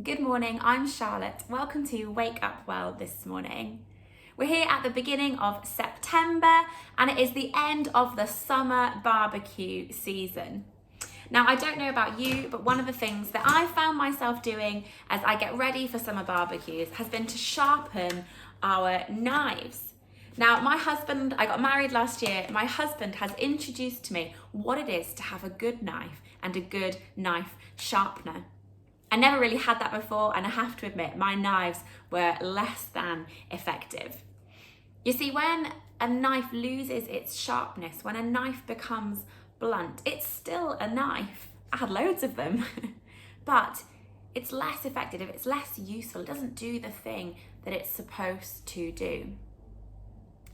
Good morning, I'm Charlotte. Welcome to Wake Up Well this morning. We're here at the beginning of September and it is the end of the summer barbecue season. Now, I don't know about you, but one of the things that I found myself doing as I get ready for summer barbecues has been to sharpen our knives. Now, I got married last year. My husband has introduced to me what it is to have a good knife and a good knife sharpener. I never really had that before, and I have to admit, my knives were less than effective. You see, when a knife loses its sharpness, when a knife becomes blunt, it's still a knife. I had loads of them, but it's less effective, it's less useful, it doesn't do the thing that it's supposed to do.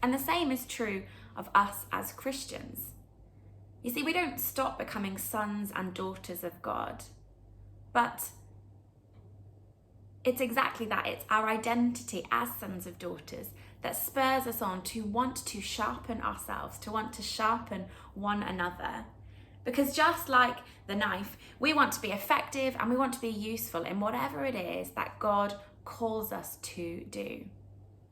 And the same is true of us as Christians. You see, we don't stop becoming sons and daughters of God, but it's exactly that. It's our identity as sons of daughters that spurs us on to want to sharpen ourselves, to want to sharpen one another. Because just like the knife, we want to be effective and we want to be useful in whatever it is that God calls us to do.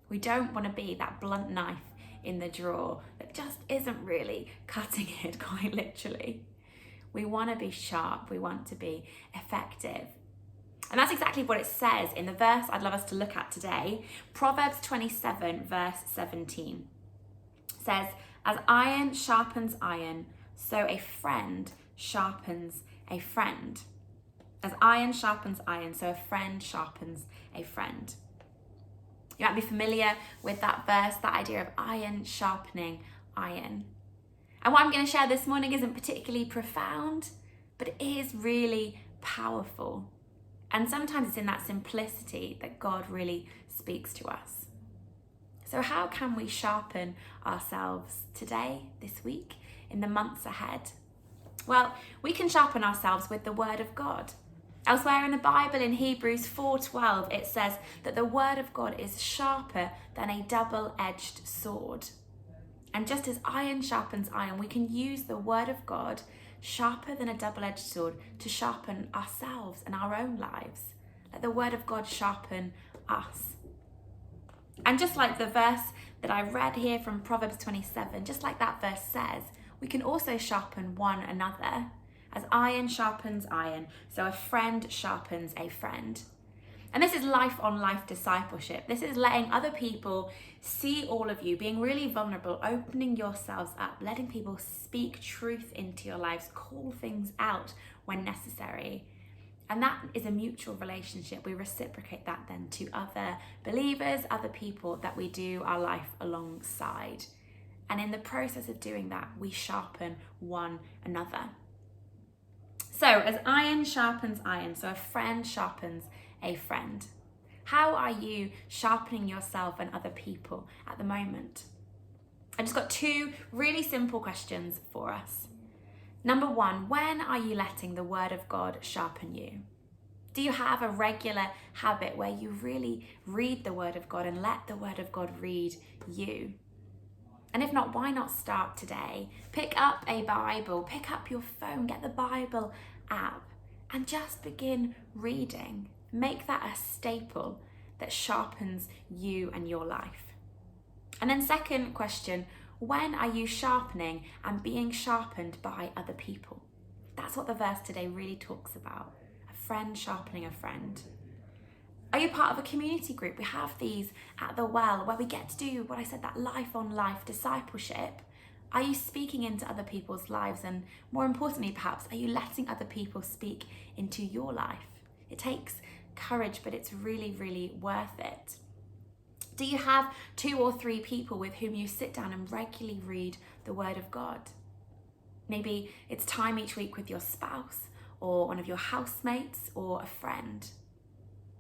We don't want to be that blunt knife in the drawer that just isn't really cutting it, quite literally. We want to be sharp, we want to be effective. And that's exactly what it says in the verse I'd love us to look at today. Proverbs 27 verse 17 says, "As iron sharpens iron, so a friend sharpens a friend." As iron sharpens iron, so a friend sharpens a friend. You might be familiar with that verse, that idea of iron sharpening iron. And what I'm going to share this morning isn't particularly profound, but it is really powerful. And sometimes it's in that simplicity that God really speaks to us. So how can we sharpen ourselves today, this week, in the months ahead? Well, we can sharpen ourselves with the Word of God. Elsewhere in the Bible, in Hebrews 4:12, it says that the Word of God is sharper than a double-edged sword. And just as iron sharpens iron, we can use the Word of God, sharper than a double-edged sword, to sharpen ourselves and our own lives. Let the Word of God sharpen us. And just like the verse that I read here from Proverbs 27, just like that verse says, we can also sharpen one another. As iron sharpens iron, so a friend sharpens a friend. And this is life-on-life discipleship. This is letting other people see all of you, being really vulnerable, opening yourselves up, letting people speak truth into your lives, call things out when necessary. And that is a mutual relationship. We reciprocate that then to other believers, other people that we do our life alongside. And in the process of doing that, we sharpen one another. So as iron sharpens iron, so a friend sharpens a friend. How are you sharpening yourself and other people at the moment? I just got two really simple questions for us. Number one, when are you letting the Word of God sharpen you? Do you have a regular habit where you really read the Word of God and let the Word of God read you? And if not, why not start today? Pick up a Bible, pick up your phone, get the Bible app, and just begin reading. Make that a staple that sharpens you and your life. And then second question, when are you sharpening and being sharpened by other people? That's what the verse today really talks about. A friend sharpening a friend. Are you part of a community group? We have these at the Well where we get to do what I said, that life-on-life discipleship. Are you speaking into other people's lives? And more importantly, perhaps, are you letting other people speak into your life? It takes courage, but it's really, really worth it. Do you have 2 or 3 people with whom you sit down and regularly read the Word of God? Maybe it's time each week with your spouse or one of your housemates or a friend.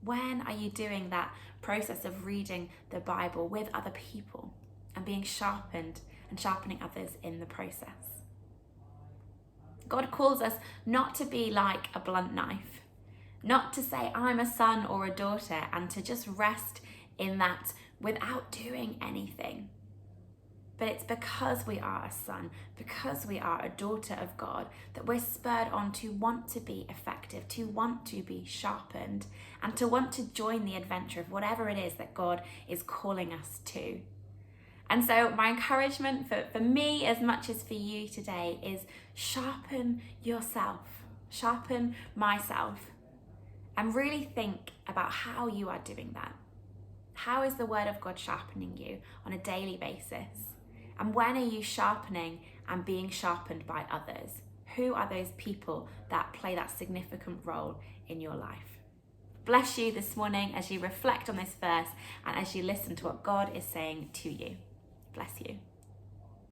When are you doing that process of reading the Bible with other people and being sharpened and sharpening others in the process? God calls us not to be like a blunt knife, not to say I'm a son or a daughter and to just rest in that without doing anything. But it's because we are a son, because we are a daughter of God, that we're spurred on to want to be effective, to want to be sharpened, and to want to join the adventure of whatever it is that God is calling us to. And so my encouragement for me as much as for you today is sharpen yourself, sharpen myself, and really think about how you are doing that. How is the word of God sharpening you on a daily basis? And when are you sharpening and being sharpened by others? Who are those people that play that significant role in your life? Bless you this morning as you reflect on this verse and as you listen to what God is saying to you. Bless you.